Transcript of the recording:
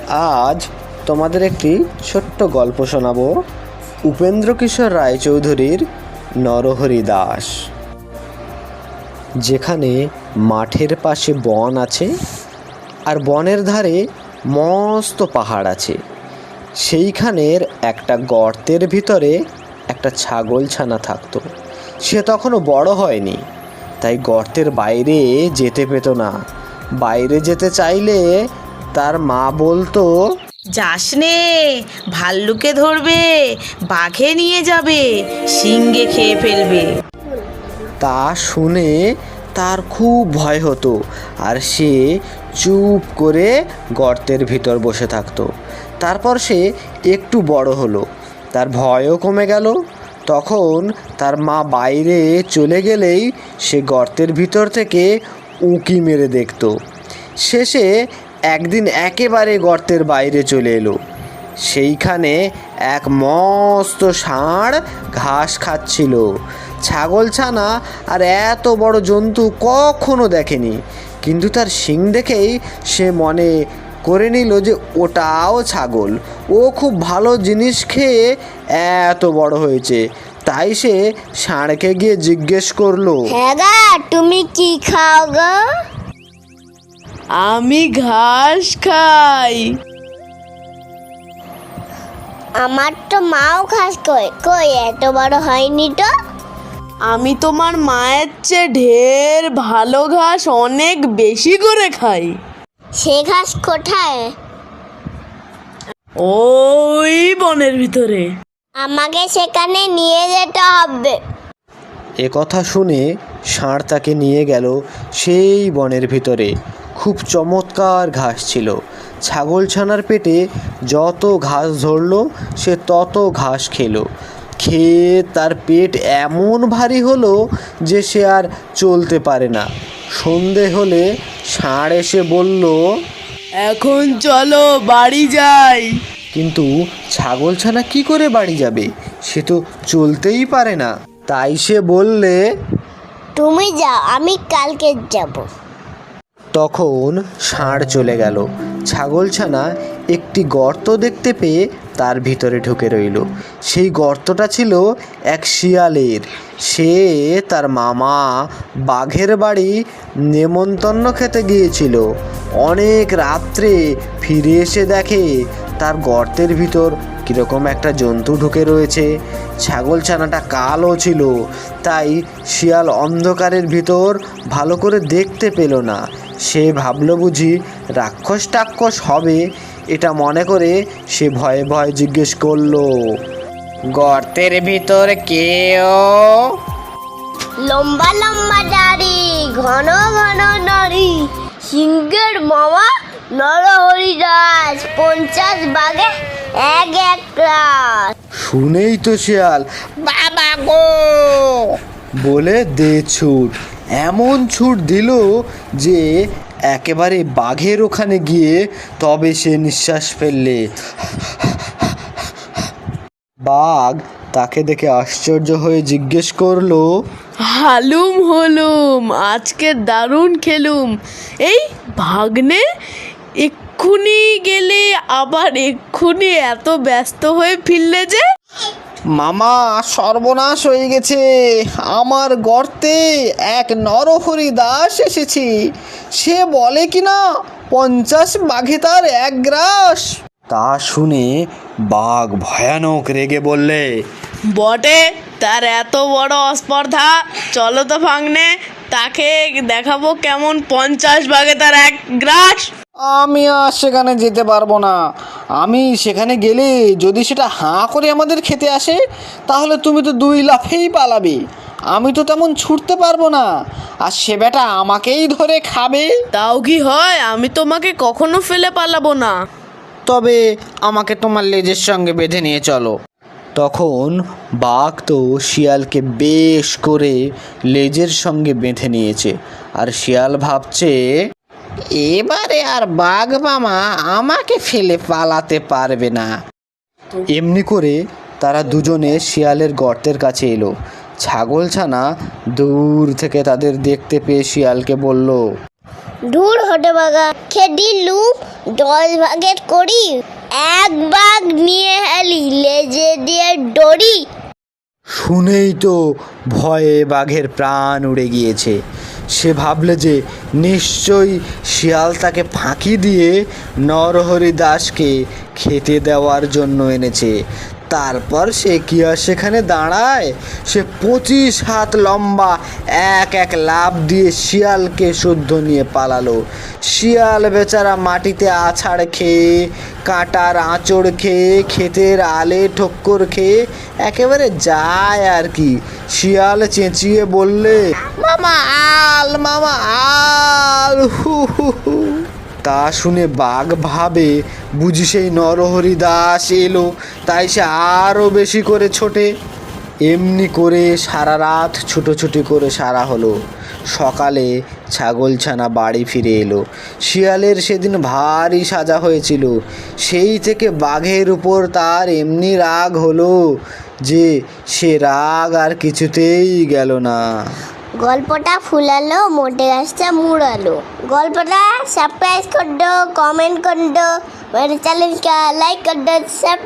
আজ তোমাদের একটি ছোট্ট গল্প শোনাবো উপেন্দ্রকিশোর রায়চৌধুরীর নরহরি দাস। যেখানে মাঠের পাশে বন আছে আর বনের ধারে মস্ত পাহাড় আছে, সেইখানের একটা গর্তের ভিতরে একটা ছাগলছানা থাকতো। সে তখনও বড় হয়নি, তাই গর্তের বাইরে যেতে পেত না। বাইরে যেতে চাইলে তার মা বলতো, যাস নে, ভাল্লুকে ধরবে, বাঘে নিয়ে যাবে, সিংহে খেয়ে ফেলবে। তা শুনে তার খুব ভয় হতো আর সে চুপ করে গর্তের ভিতর বসে থাকতো। তারপর সে একটু বড় হলো, তার ভয়ও কমে গেল। তখন তার মা বাইরে চলে গেলেই সে গর্তের ভিতর থেকে উঁকি মেরে দেখত। শেষে একদিন একেবারে গর্তের বাইরে চলে এলো। সেইখানে এক মস্ত ষাঁড় ঘাস খাচ্ছিল। ছাগলছানা আর এত বড় জন্তু কখনো দেখেনি, কিন্তু তার শিং দেখেই সে মনে করে নিল যে ওটাও ছাগল। ও খুব ভালো জিনিস খেয়ে এত বড় হয়েছে। তাই সে ষাঁড়কে গিয়ে জিজ্ঞেস করলো, হ্যাঁ গা, তুমি কি খাও গো? আমি ঘাস খাই। আমার তো মাও ঘাস কই কই এত বড় হয়নি তো। আমি তোমার মায়ের চেয়ে ঢের ভালো ঘাস অনেক বেশি করে খাই। সে ঘাস কোথায়? ওই বনের ভিতরে। আমাকে সেখানে নিয়ে যেতে হবে। এ কথা শুনে ষাঁড় তাকে নিয়ে গেল সেই বনের ভিতরে। খুব চমৎকার ঘাস ছিল। ছাগলছানার পেটে যত ঘাস ধরলো সে তত ঘাস খেলো। খেয়ে তার পেট এমন ভারী হলো যে সে আর চলতে পারে না। সন্ধে হলে ষাঁড় এসে বলল, এখন চলো বাড়ি যাই। কিন্তু ছাগলছানা কি করে বাড়ি যাবে? সে তো চলতেই পারে না। তাই সে বললে, তুমি যাও, আমি কালকে যাব। তখন ষাঁড় চলে গেল। ছাগলছানা একটি গর্ত দেখতে পেয়ে তার ভিতরে ঢুকে রইল। সেই গর্তটা ছিল এক শিয়ালের। সে তার মামা বাঘের বাড়ি নেমন্তন্ন খেতে গিয়েছিল। অনেক রাত্রে ফিরে এসে দেখে তার গর্তের ভিতর কীরকম একটা জন্তু ঢুকে রয়েছে। ছাগলছানাটা কালো ছিল, তাই শিয়াল অন্ধকারের ভিতর ভালো করে দেখতে পেল না। সে ভাবল বুঝি রাক্ষস টাক্ষস হবে। এটা মনে করে সে ভয়ে ভয়ে জিজ্ঞেস করলো, গর্তের ভিতর কেউ? লম্বা লম্বা দাড়ি, ঘন ঘন নাড়ি, সিংহের মামা নরহরি দাস, 50 বাঘে এক এক রাত। শুনেই তো শিয়াল বাবা গো বলে দে ছুট। এমন ছুট দিল যে একেবারে বাঘের ওখানে গিয়ে তবে সে নিঃশ্বাস ফেললে। বাঘ তাকে দেখে আশ্চর্য হয়ে জিজ্ঞেস করলো, হালুম হলুম, আজকে দারুণ খেলুম। এই ভাগ্নে, এক্ষুনি গেলে আবার এক্ষুনি এত ব্যস্ত হয়ে ফিরলে যে? মামা, সর্বনাশ হয়ে গেছে। আমার গর্তে এক নরহরি দাস এসেছি। সে বলে কিনা 50 বাঘে তার এক গ্রাস। তা শুনে বাঘ ভয়ানক রেগে বললে, বটে, তার এত বড় অস্পর্ধা। চলো তো ভাগ্নে, তাকে দেখাবো কেমন 50 বাঘে তার এক গ্রাস। আমি আর সেখানে যেতে পারবো না। আমি সেখানে গেলে যদি সেটা হাঁ করে আমাদের খেতে আসে, তাহলে তুমি তো 2 লাফেই পালাবে। আমি তো তেমন ছুটতে পারবো না, আর সে বেটা আমাকেই ধরে খাবে। তাও কি হয়? আমি তোমাকে কখনো ফেলে পালাবো না। তবে আমাকে তোমার লেজের সঙ্গে বেঁধে নিয়ে চলো। তখন বাঘ তো শিয়ালকে বেশ করে লেজের সঙ্গে বেঁধে নিয়েছে, আর শিয়াল ভাবছে, এবারে আর বাঘ মামা আমাকে ফেলে পালাতে পারবে না। এমনি করে তারা দুজনে শিয়ালের গর্তের কাছে এলো। ছাগলছানা দূর থেকে তাদের দেখতে পেয়ে শিয়ালকে বলল, দূর হতভাগা, খেদিলু 10 ভাগের করি, এক ভাগ নিয়ে এলি লেজে দিয়ে দড়ি। শুনেই তো ভয়ে বাঘের প্রাণ উড়ে গিয়েছে। সে ভাবলে যে নিশ্চয়ই শিয়াল তাকে ফাঁকি দিয়ে নরহরি দাসকে খেতে দেওয়ার জন্য এনেছে। তারপর সে কি আর সেখানে দাঁড়ায়, সে 25 হাত লম্বা এক এক লাফ দিয়ে শিয়ালকে শুদ্ধ নিয়ে পালালো। শিয়াল বেচারা মাটিতে আছাড় খেয়ে, কাঁটার আঁচড় খেয়ে, ক্ষেতের আলে ঠক্কর খেয়ে একেবারে যায় আর কি। শিয়াল চেঁচিয়ে বললে, মামা আল, মামা আল, হু হু হু। তা শুনে বাঘ ভাবে বুঝি সেই নরহরি দাস এলো, তাই সে আরও বেশি করে ছোটে। এমনি করে সারা রাত ছুটোছুটি করে সারা হলো। সকালে ছাগলছানা বাড়ি ফিরে এলো। শিয়ালের সেদিন ভারী সাজা হয়েছিল। সেই থেকে বাঘের উপর তার এমনি রাগ হলো যে সে রাগ আর কিছুতেই গেল না। গল্পটা ফুলালো, মোটে গাছটা মুড়ালো। গল্পটা সাবস্ক্রাইব कर दो, कमेंट कर दो, मेरे चैनल का लाइक कर दो, सब